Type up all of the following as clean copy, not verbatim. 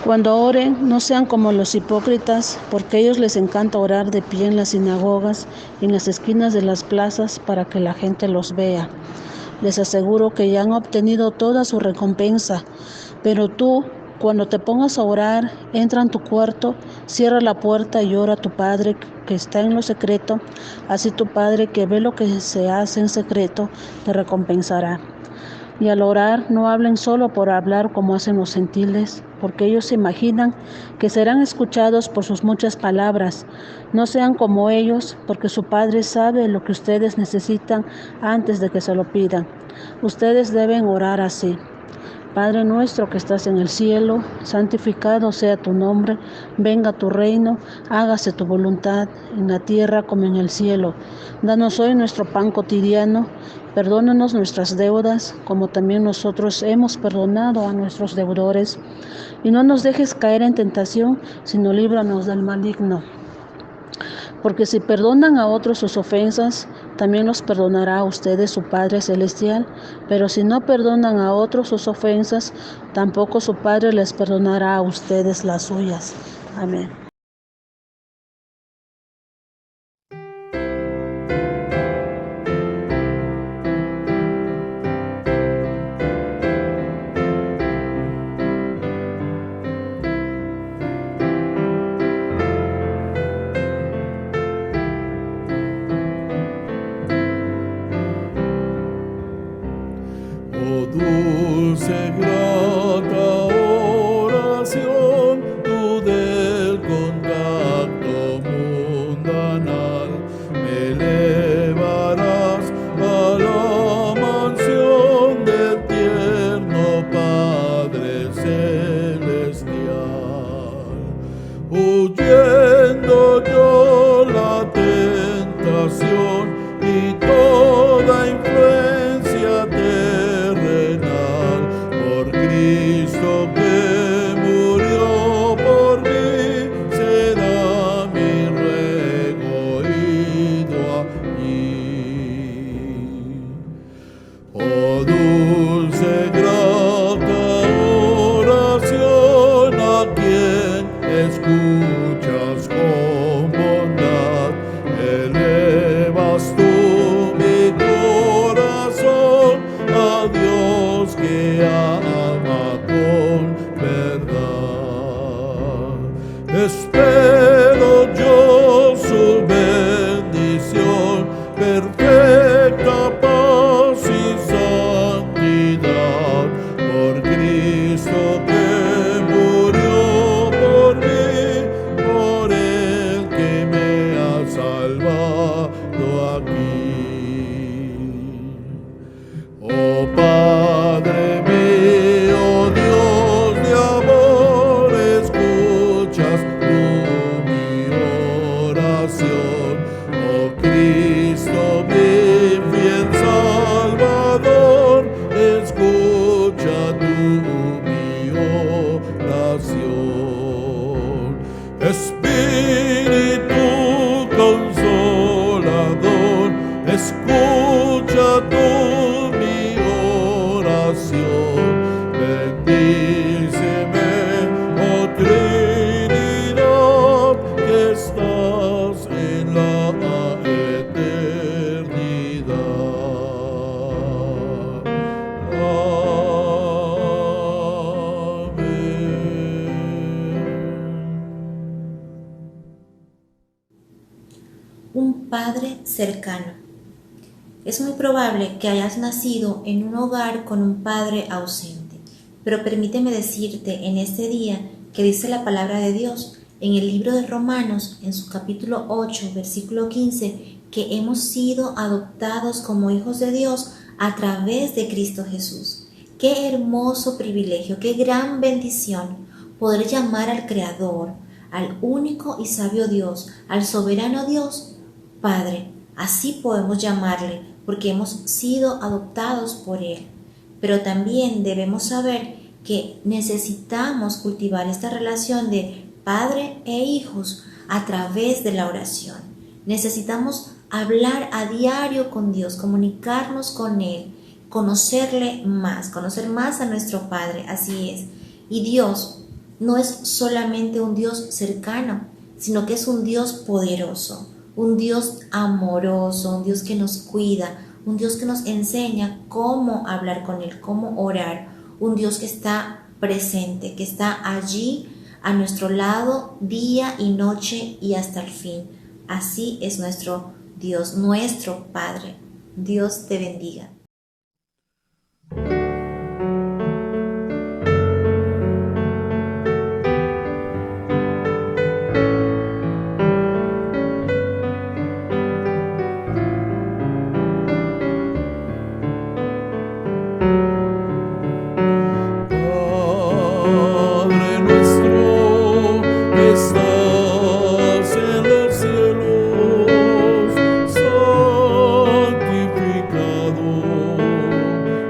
Cuando oren, no sean como los hipócritas, porque a ellos les encanta orar de pie en las sinagogas y en las esquinas de las plazas para que la gente los vea. Les aseguro que ya han obtenido toda su recompensa. Pero tú, cuando te pongas a orar, entra en tu cuarto, cierra la puerta y ora a tu Padre que está en lo secreto. Así tu Padre que ve lo que se hace en secreto, te recompensará. Y al orar, no hablen solo por hablar como hacen los gentiles, porque ellos se imaginan que serán escuchados por sus muchas palabras. No sean como ellos, porque su Padre sabe lo que ustedes necesitan antes de que se lo pidan. Ustedes deben orar así: Padre nuestro que estás en el cielo, santificado sea tu nombre, venga tu reino, hágase tu voluntad, en la tierra como en el cielo. Danos hoy nuestro pan cotidiano, perdónanos nuestras deudas, como también nosotros hemos perdonado a nuestros deudores. Y no nos dejes caer en tentación, sino líbranos del maligno. Porque si perdonan a otros sus ofensas, también los perdonará a ustedes su Padre Celestial. Pero si no perdonan a otros sus ofensas, tampoco su Padre les perdonará a ustedes las suyas. Amén. Oh dulce, grata oración, tú del contacto mundanal, me elevarás a la mansión del tierno Padre Celestial. Huyendo yo la tentación y toda influencia terrenal, por Cristo que murió por mí, será mi ruego ido allí. Oh dulce, grata oración, a quien escuchas con bondad, elevas tú mi corazón a Dios que ama con verdad. Espero yo su bendición, perfecta paz y santidad, por Cristo que murió por mí, por el que me ha salvado aquí. Oh Padre mío, Dios de amor, escuchas tú mi oración. Oh Cristo, mi fiel Salvador, escucha tú mi oración. Espíritu consolador, escucha tú mi oración. Bendíceme, oh Trinidad, que estás en la eternidad. Un padre cercano. Es muy probable que hayas nacido en un hogar con un padre ausente, pero permíteme decirte en este día que dice la palabra de Dios en el libro de Romanos, en su capítulo 8, versículo 15, que hemos sido adoptados como hijos de Dios a través de Cristo Jesús. Qué hermoso privilegio, qué gran bendición poder llamar al Creador, al único y sabio Dios, al soberano Dios, Padre. Así podemos llamarle, porque hemos sido adoptados por Él. Pero también debemos saber que necesitamos cultivar esta relación de padre e hijos a través de la oración. Necesitamos hablar a diario con Dios, comunicarnos con Él, conocer más a nuestro Padre, así es. Y Dios no es solamente un Dios cercano, sino que es un Dios poderoso, un Dios amoroso, un Dios que nos cuida, un Dios que nos enseña cómo hablar con Él, cómo orar, un Dios que está presente, que está allí a nuestro lado día y noche y hasta el fin. Así es nuestro Dios, nuestro Padre. Dios te bendiga. Padre nuestro que estás en los cielos, santificado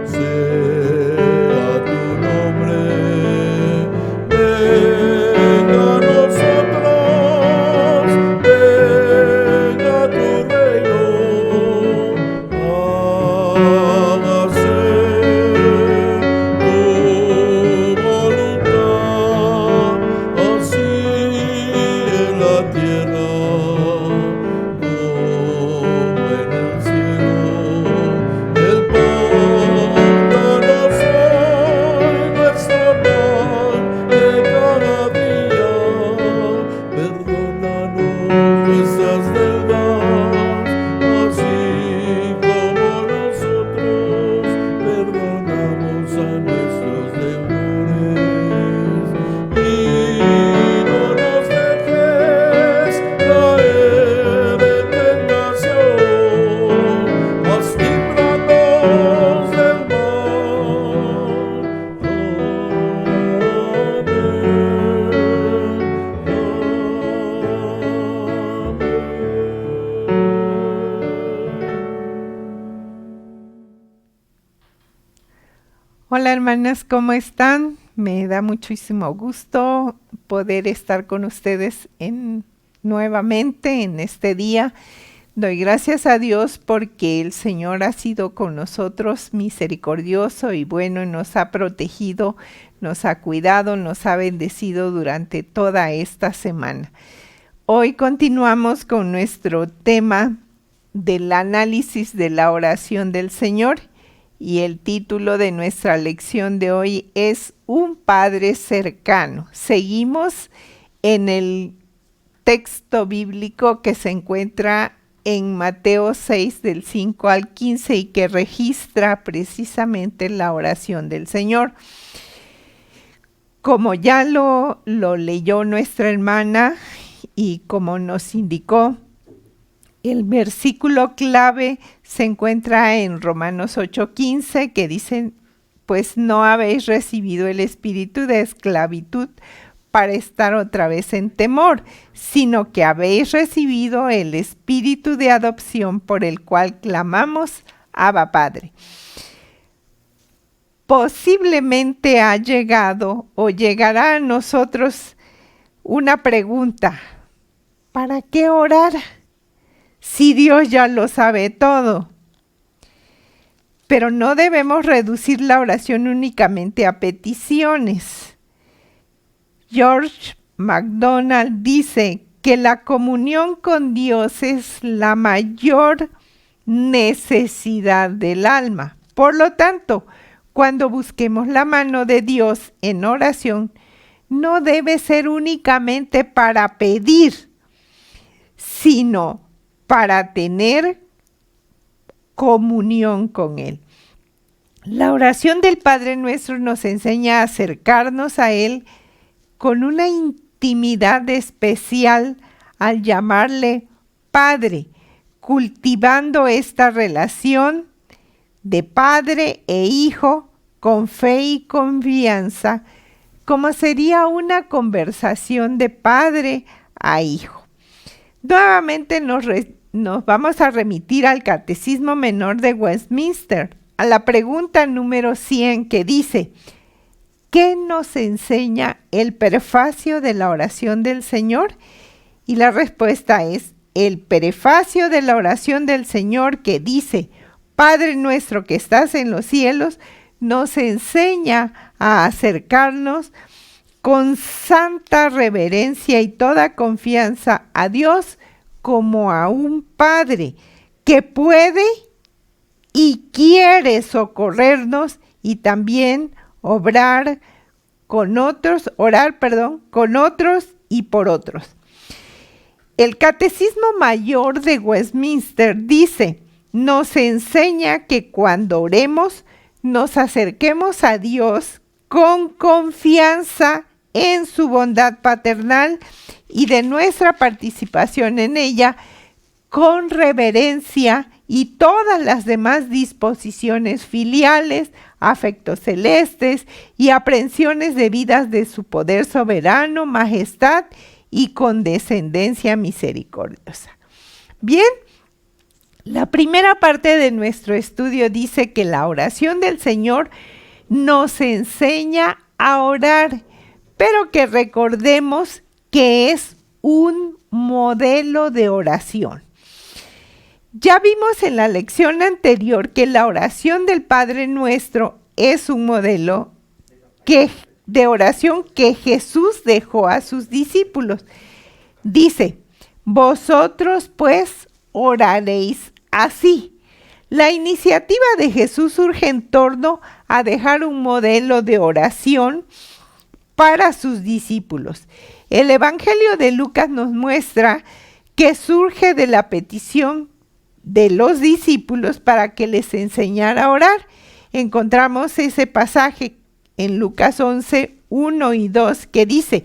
sea tu nombre. Venga a nosotros, venga tu reino, hágase tu voluntad, así en la tierra como en el cielo. El pan danos hoy, nuestro pan de cada día. Perdónanos nuestras deudas, así como nosotros perdonamos a nuestros deudores. Y no nos dejes caer en tentación, mas líbranos del Hola hermanas, ¿cómo están? Me da muchísimo gusto poder estar con ustedes nuevamente en este día. Doy gracias a Dios porque el Señor ha sido con nosotros misericordioso y bueno, y nos ha protegido, nos ha cuidado, nos ha bendecido durante toda esta semana. Hoy continuamos con nuestro tema del análisis de la oración del Señor. Y el título de nuestra lección de hoy es Un Padre Cercano. Seguimos en el texto bíblico que se encuentra en Mateo 6 del 5 al 15 y que registra precisamente la oración del Señor. Como ya lo leyó nuestra hermana y como nos indicó, el versículo clave se encuentra en Romanos 8:15, que dicen, pues no habéis recibido el espíritu de esclavitud para estar otra vez en temor, sino que habéis recibido el espíritu de adopción por el cual clamamos, Abba Padre. Posiblemente ha llegado o llegará a nosotros una pregunta: ¿para qué orar si Dios ya lo sabe todo? Pero no debemos reducir la oración únicamente a peticiones. George MacDonald dice que la comunión con Dios es la mayor necesidad del alma. Por lo tanto, cuando busquemos la mano de Dios en oración, no debe ser únicamente para pedir, sino para tener comunión con Él. La oración del Padre Nuestro nos enseña a acercarnos a Él con una intimidad especial al llamarle Padre, cultivando esta relación de padre e hijo con fe y confianza, como sería una conversación de padre a hijo. Nuevamente nos vamos a remitir al Catecismo Menor de Westminster, a la pregunta número 100 que dice: ¿qué nos enseña el prefacio de la oración del Señor? Y la respuesta es: el prefacio de la oración del Señor, que dice: Padre nuestro que estás en los cielos, nos enseña a acercarnos con santa reverencia y toda confianza a Dios como a un Padre que puede y quiere socorrernos y también orar con otros y por otros. El Catecismo Mayor de Westminster dice, nos enseña que cuando oremos nos acerquemos a Dios con confianza en su bondad paternal y de nuestra participación en ella con reverencia y todas las demás disposiciones filiales, afectos celestes y aprensiones debidas de su poder soberano, majestad y condescendencia misericordiosa. Bien, la primera parte de nuestro estudio dice que la oración del Señor nos enseña a orar, pero que recordemos que es un modelo de oración. Ya vimos en la lección anterior que la oración del Padre Nuestro es un modelo de oración que Jesús dejó a sus discípulos. Dice, vosotros pues oraréis así. La iniciativa de Jesús surge en torno a dejar un modelo de oración para sus discípulos. El Evangelio de Lucas nos muestra que surge de la petición de los discípulos para que les enseñara a orar. Encontramos ese pasaje en Lucas 11, 1 y 2 que dice,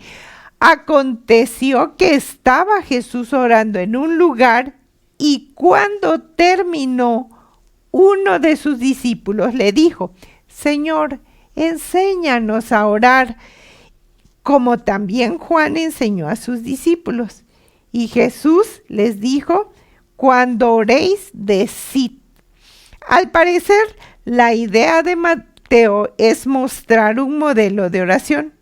aconteció que estaba Jesús orando en un lugar y cuando terminó, uno de sus discípulos le dijo, Señor, enséñanos a orar, como también Juan enseñó a sus discípulos. Y Jesús les dijo, cuando oréis, decid. Al parecer, la idea de Mateo es mostrar un modelo de oración.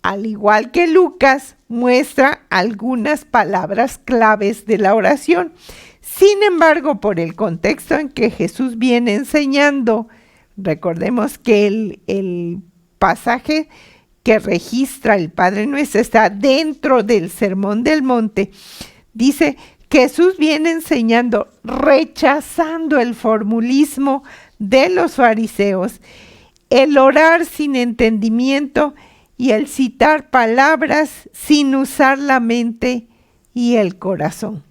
Al igual que Lucas, muestra algunas palabras claves de la oración. Sin embargo, por el contexto en que Jesús viene enseñando, recordemos que el pasaje que registra el Padre Nuestro está dentro del Sermón del Monte. Dice, Jesús viene enseñando, rechazando el formulismo de los fariseos, el orar sin entendimiento y el citar palabras sin usar la mente y el corazón.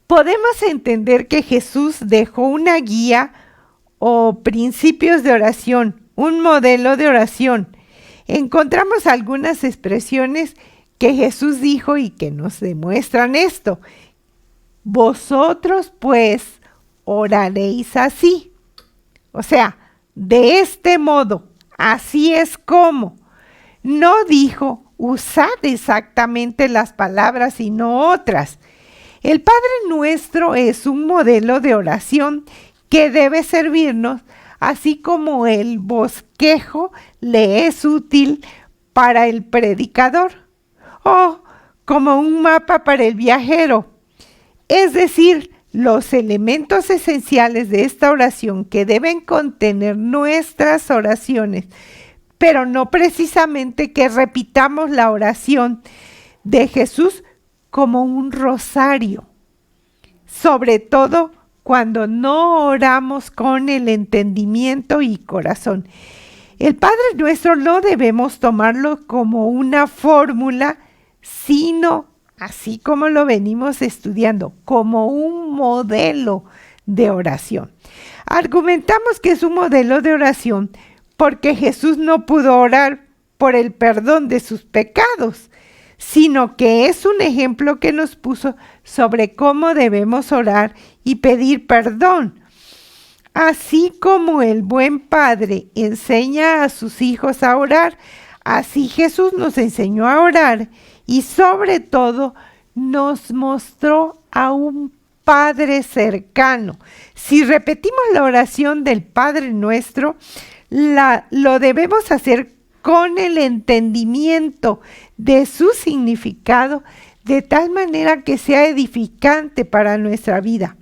Podemos entender que Jesús dejó una guía o principios de oración, un modelo de oración. Encontramos algunas expresiones que Jesús dijo y que nos demuestran esto. Vosotros pues oraréis así. O sea, de este modo, así es como. No dijo, usad exactamente las palabras y no otras. El Padre Nuestro es un modelo de oración que debe servirnos, así como el bosquejo le es útil para el predicador, o como un mapa para el viajero. Es decir, los elementos esenciales de esta oración que deben contener nuestras oraciones, pero no precisamente que repitamos la oración de Jesús como un rosario, sobre todo cuando no oramos con el entendimiento y corazón. El Padre Nuestro no debemos tomarlo como una fórmula, sino, así como lo venimos estudiando, como un modelo de oración. Argumentamos que es un modelo de oración porque Jesús no pudo orar por el perdón de sus pecados, sino que es un ejemplo que nos puso sobre cómo debemos orar y pedir perdón. Así como el buen padre enseña a sus hijos a orar, así Jesús nos enseñó a orar y sobre todo nos mostró a un Padre cercano. Si repetimos la oración del Padre Nuestro, lo debemos hacer con el entendimiento de su significado, de tal manera que sea edificante para nuestra vida.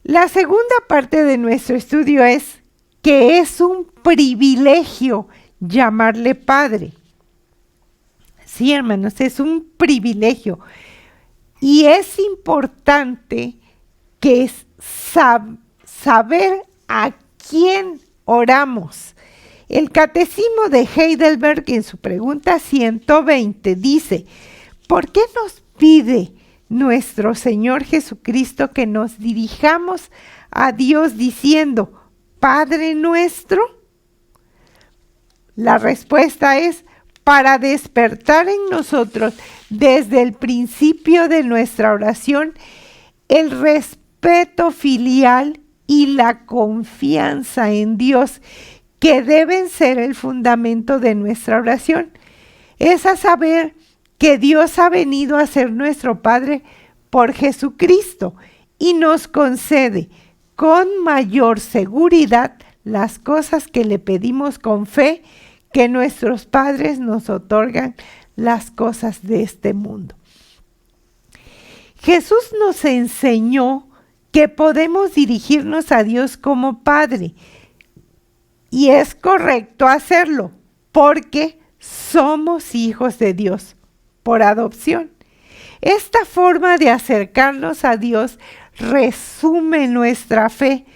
La segunda parte de nuestro estudio es que es un privilegio llamarle Padre. Sí, hermanos, es un privilegio. Y es importante que saber a quién oramos. El Catecismo de Heidelberg en su pregunta 120 dice: ¿por qué nos pide nuestro Señor Jesucristo que nos dirijamos a Dios diciendo Padre nuestro? La respuesta es para despertar en nosotros desde el principio de nuestra oración el respeto filial y la confianza en Dios, que deben ser el fundamento de nuestra oración. Es a saber que Dios ha venido a ser nuestro Padre por Jesucristo y nos concede con mayor seguridad las cosas que le pedimos con fe, que nuestros padres nos otorgan las cosas de este mundo. Jesús nos enseñó que podemos dirigirnos a Dios como Padre, y es correcto hacerlo porque somos hijos de Dios por adopción. Esta forma de acercarnos a Dios resume nuestra fe,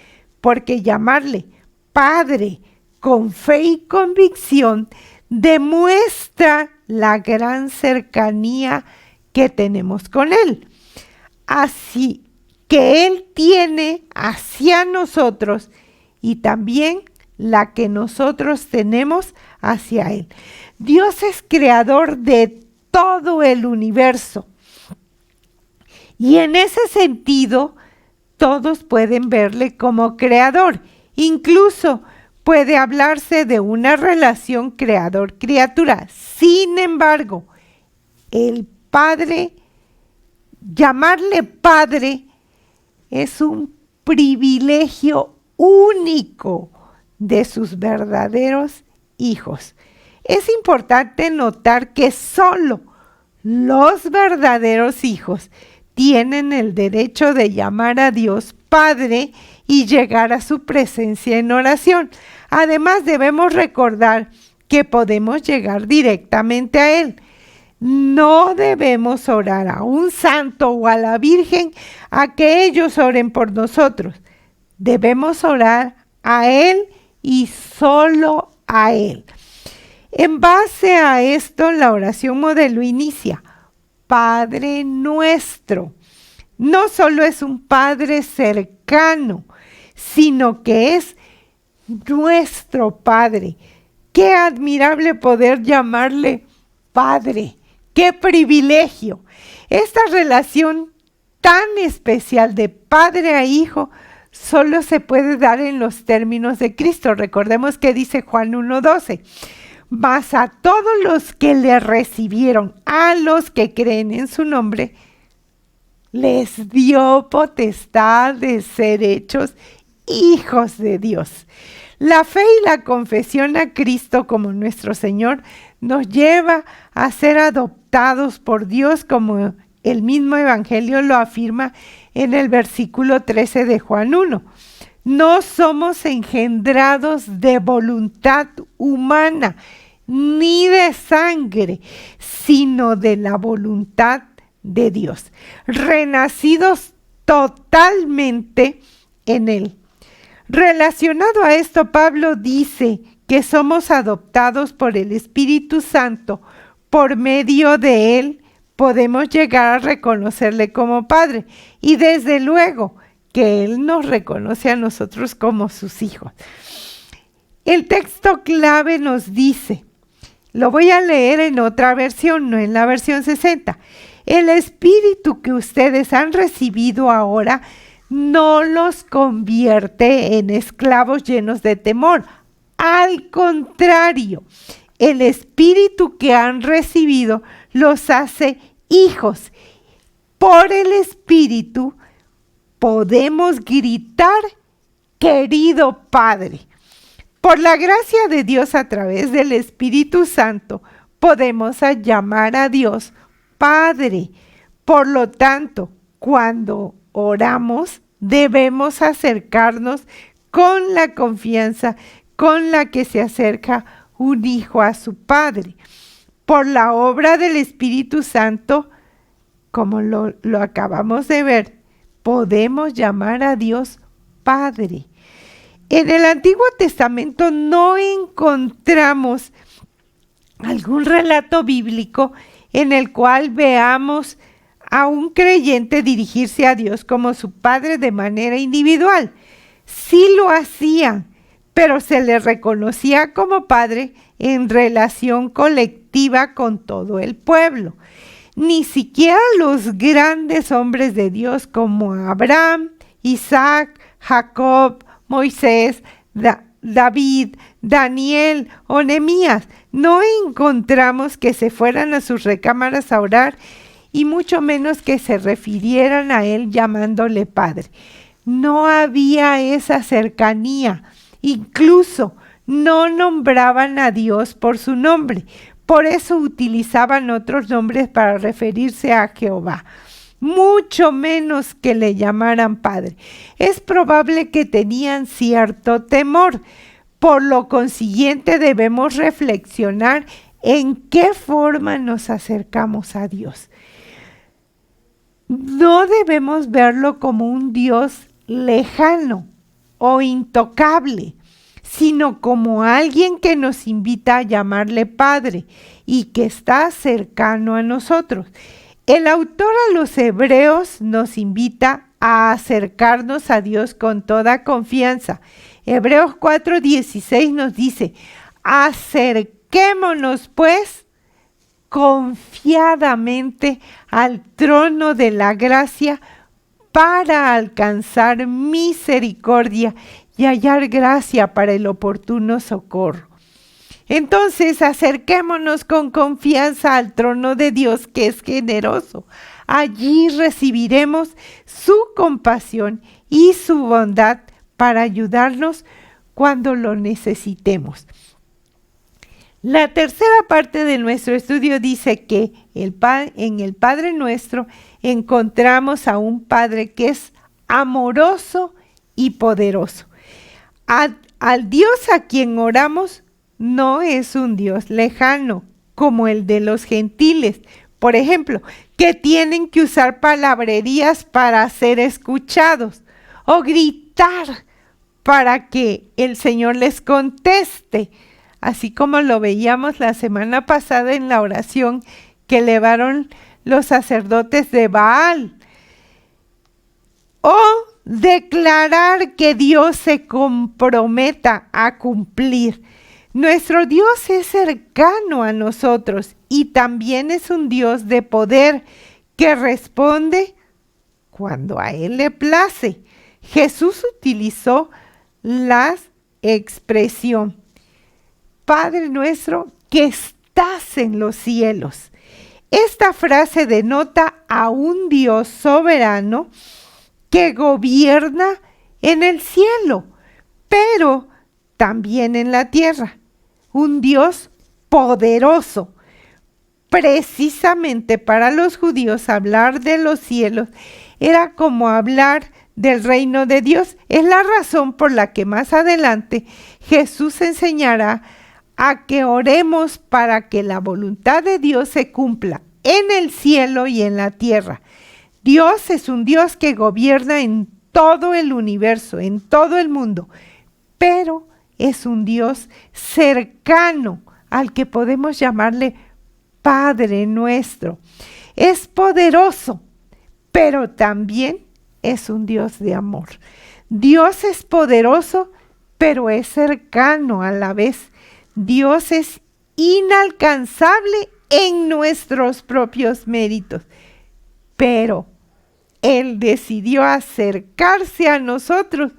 porque llamarle Padre con fe y convicción demuestra la gran cercanía que tenemos con Él. Así que Él tiene hacia nosotros y también la que nosotros tenemos hacia Él. Dios es creador de todo el universo. Y en ese sentido, todos pueden verle como creador. Incluso puede hablarse de una relación creador-criatura. Sin embargo, el Padre, llamarle Padre, es un privilegio único de sus verdaderos hijos. Es importante notar que solo los verdaderos hijos tienen el derecho de llamar a Dios Padre y llegar a su presencia en oración. Además, debemos recordar que podemos llegar directamente a Él. No debemos orar a un santo o a la Virgen a que ellos oren por nosotros. Debemos orar a Él y solo a Él. En base a esto, la oración modelo inicia: Padre nuestro. No solo es un Padre cercano, sino que es nuestro Padre. Qué admirable poder llamarle Padre. ¡Qué privilegio! Esta relación tan especial de padre a hijo solo se puede dar en los términos de Cristo. Recordemos que dice Juan 1:12. Mas a todos los que le recibieron, a los que creen en su nombre, les dio potestad de ser hechos hijos de Dios. La fe y la confesión a Cristo como nuestro Señor nos lleva a ser adoptados por Dios, como el mismo Evangelio lo afirma en el versículo 13 de Juan 1. No somos engendrados de voluntad humana, ni de sangre, sino de la voluntad de Dios, renacidos totalmente en Él. Relacionado a esto, Pablo dice que somos adoptados por el Espíritu Santo. Por medio de Él podemos llegar a reconocerle como Padre, y desde luego que Él nos reconoce a nosotros como sus hijos. El texto clave nos dice, lo voy a leer en otra versión, no en la versión 60. El Espíritu que ustedes han recibido ahora no los convierte en esclavos llenos de temor. Al contrario, el Espíritu que han recibido los hace hijos. Por el Espíritu podemos gritar, querido Padre. Por la gracia de Dios a través del Espíritu Santo, podemos llamar a Dios Padre. Por lo tanto, cuando oramos, debemos acercarnos con la confianza con la que se acerca un hijo a su Padre. Por la obra del Espíritu Santo, como lo acabamos de ver, podemos llamar a Dios Padre. En el Antiguo Testamento no encontramos algún relato bíblico en el cual veamos a un creyente dirigirse a Dios como su Padre de manera individual. Sí lo hacían, pero se le reconocía como Padre en relación colectiva con todo el pueblo. Ni siquiera los grandes hombres de Dios como Abraham, Isaac, Jacob, Moisés, David, Daniel o Nehemías, no encontramos que se fueran a sus recámaras a orar y mucho menos que se refirieran a él llamándole Padre. No había esa cercanía, incluso no nombraban a Dios por su nombre, por eso utilizaban otros nombres para referirse a Jehová, mucho menos que le llamaran Padre. Es probable que tenían cierto temor, por lo consiguiente debemos reflexionar en qué forma nos acercamos a Dios. No debemos verlo como un Dios lejano o intocable, sino como alguien que nos invita a llamarle Padre y que está cercano a nosotros. El autor a los Hebreos nos invita a acercarnos a Dios con toda confianza. Hebreos 4:16 nos dice: acerquémonos pues confiadamente al trono de la gracia para alcanzar misericordia y hallar gracia para el oportuno socorro. Entonces, acerquémonos con confianza al trono de Dios, que es generoso. Allí recibiremos su compasión y su bondad para ayudarnos cuando lo necesitemos. La tercera parte de nuestro estudio dice que en el Padre Nuestro encontramos a un Padre que es amoroso y poderoso. Al Dios a quien oramos no es un Dios lejano, como el de los gentiles, por ejemplo, que tienen que usar palabrerías para ser escuchados o gritar para que el Señor les conteste, así como lo veíamos la semana pasada en la oración que elevaron los sacerdotes de Baal. O declarar que Dios se comprometa a cumplir. Nuestro Dios es cercano a nosotros y también es un Dios de poder que responde cuando a Él le place. Jesús utilizó la expresión: Padre nuestro que estás en los cielos. Esta frase denota a un Dios soberano que gobierna en el cielo, pero también en la tierra. Un Dios poderoso. Precisamente para los judíos hablar de los cielos era como hablar del reino de Dios. Es la razón por la que más adelante Jesús enseñará a que oremos para que la voluntad de Dios se cumpla en el cielo y en la tierra. Dios es un Dios que gobierna en todo el universo, en todo el mundo, pero es un Dios cercano al que podemos llamarle Padre nuestro. Es poderoso, pero también es un Dios de amor. Dios es poderoso, pero es cercano a la vez. Dios es inalcanzable en nuestros propios méritos, pero Él decidió acercarse a nosotros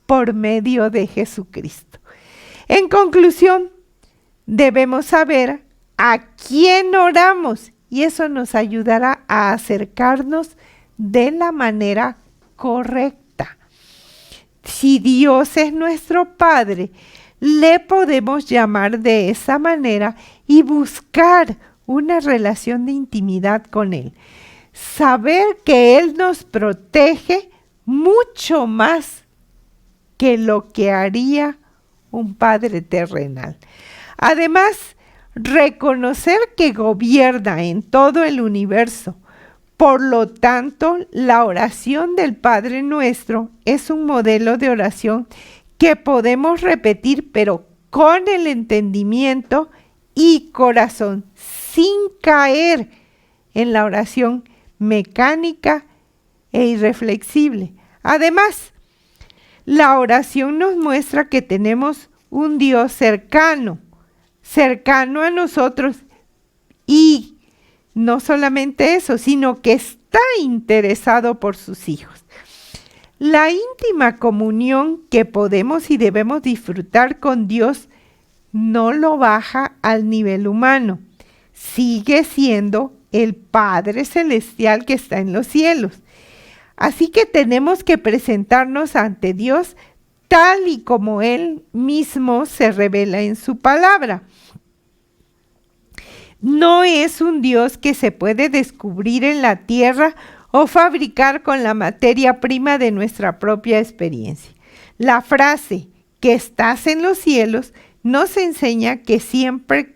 por medio de Jesucristo. En conclusión, debemos saber a quién oramos y eso nos ayudará a acercarnos de la manera correcta. Si Dios es nuestro Padre, le podemos llamar de esa manera y buscar una relación de intimidad con Él. Saber que Él nos protege mucho más que lo que haría un padre terrenal. Además, reconocer que gobierna en todo el universo. Por lo tanto, la oración del Padre Nuestro es un modelo de oración que podemos repetir, pero con el entendimiento y corazón, sin caer en la oración mecánica e irreflexible. Además, la oración nos muestra que tenemos un Dios cercano a nosotros, y no solamente eso, sino que está interesado por sus hijos. La íntima comunión que podemos y debemos disfrutar con Dios no lo baja al nivel humano. Sigue siendo el Padre Celestial que está en los cielos. Así que tenemos que presentarnos ante Dios tal y como Él mismo se revela en su palabra. No es un Dios que se puede descubrir en la tierra o fabricar con la materia prima de nuestra propia experiencia. La frase "que estás en los cielos" nos enseña que siempre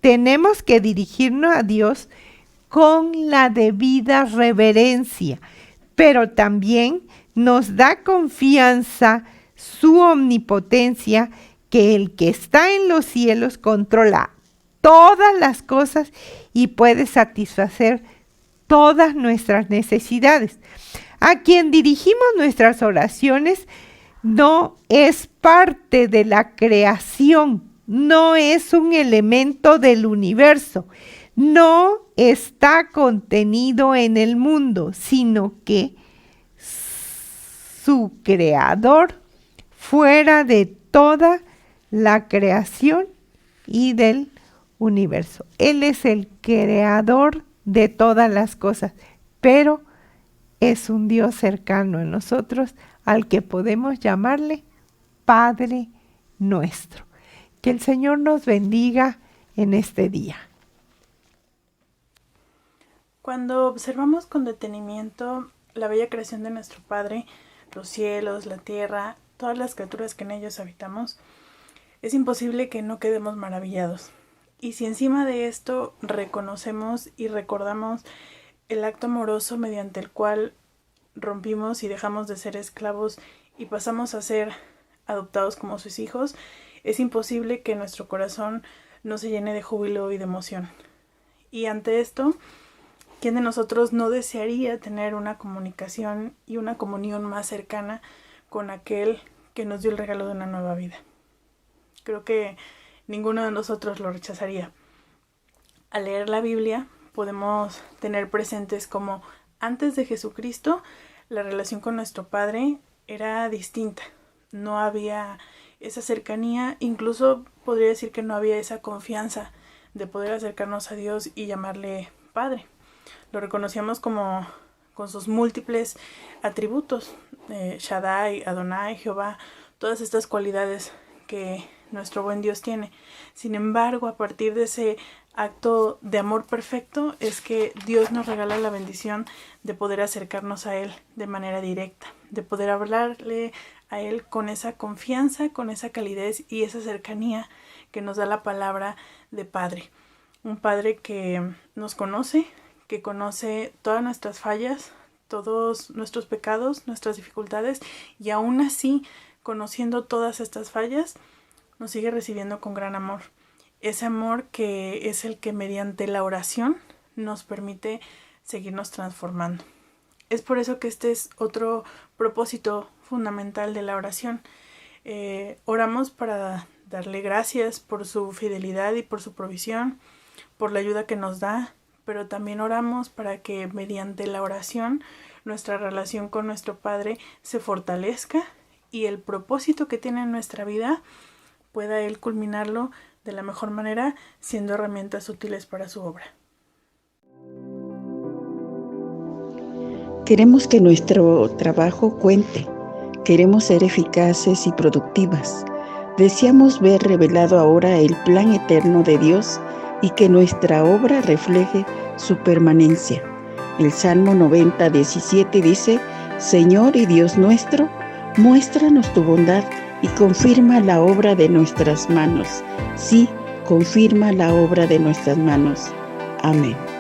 tenemos que dirigirnos a Dios con la debida reverencia, pero también nos da confianza su omnipotencia, que el que está en los cielos controla todas las cosas y puede satisfacer todas nuestras necesidades. A quien dirigimos nuestras oraciones no es parte de la creación, no es un elemento del universo, no está contenido en el mundo, sino que su creador, fuera de toda la creación y del universo. Él es el creador de todas las cosas, pero es un Dios cercano a nosotros, al que podemos llamarle Padre Nuestro. Que el Señor nos bendiga en este día. Cuando observamos con detenimiento la bella creación de nuestro Padre, los cielos, la tierra, todas las criaturas que en ellos habitamos, es imposible que no quedemos maravillados. Y si encima de esto reconocemos y recordamos el acto amoroso mediante el cual rompimos y dejamos de ser esclavos y pasamos a ser adoptados como sus hijos, es imposible que nuestro corazón no se llene de júbilo y de emoción. Y ante esto, ¿quién de nosotros no desearía tener una comunicación y una comunión más cercana con aquel que nos dio el regalo de una nueva vida? Creo que ninguno de nosotros lo rechazaría. Al leer la Biblia podemos tener presentes como antes de Jesucristo la relación con nuestro Padre era distinta. No había esa cercanía, incluso podría decir que no había esa confianza de poder acercarnos a Dios y llamarle Padre. Lo reconocíamos como con sus múltiples atributos, Shaddai, Adonai, Jehová, todas estas cualidades que nuestro buen Dios tiene. Sin embargo, a partir de ese acto de amor perfecto es que Dios nos regala la bendición de poder acercarnos a Él de manera directa, de poder hablarle a Él con esa confianza, con esa calidez y esa cercanía que nos da la palabra de Padre. Un Padre que nos conoce, que conoce todas nuestras fallas, todos nuestros pecados, nuestras dificultades, y aún así, conociendo todas estas fallas, nos sigue recibiendo con gran amor. Ese amor que es el que mediante la oración nos permite seguirnos transformando. Es por eso que este es otro propósito fundamental de la oración. Oramos para darle gracias por su fidelidad y por su provisión, por la ayuda que nos da, pero también oramos para que mediante la oración nuestra relación con nuestro Padre se fortalezca y el propósito que tiene en nuestra vida pueda Él culminarlo de la mejor manera, siendo herramientas útiles para su obra. Queremos que nuestro trabajo cuente. Queremos ser eficaces y productivas. Deseamos ver revelado ahora el plan eterno de Dios y que nuestra obra refleje su permanencia. El Salmo 90:17 dice: Señor y Dios nuestro, muéstranos tu bondad y confirma la obra de nuestras manos. Sí, confirma la obra de nuestras manos. Amén.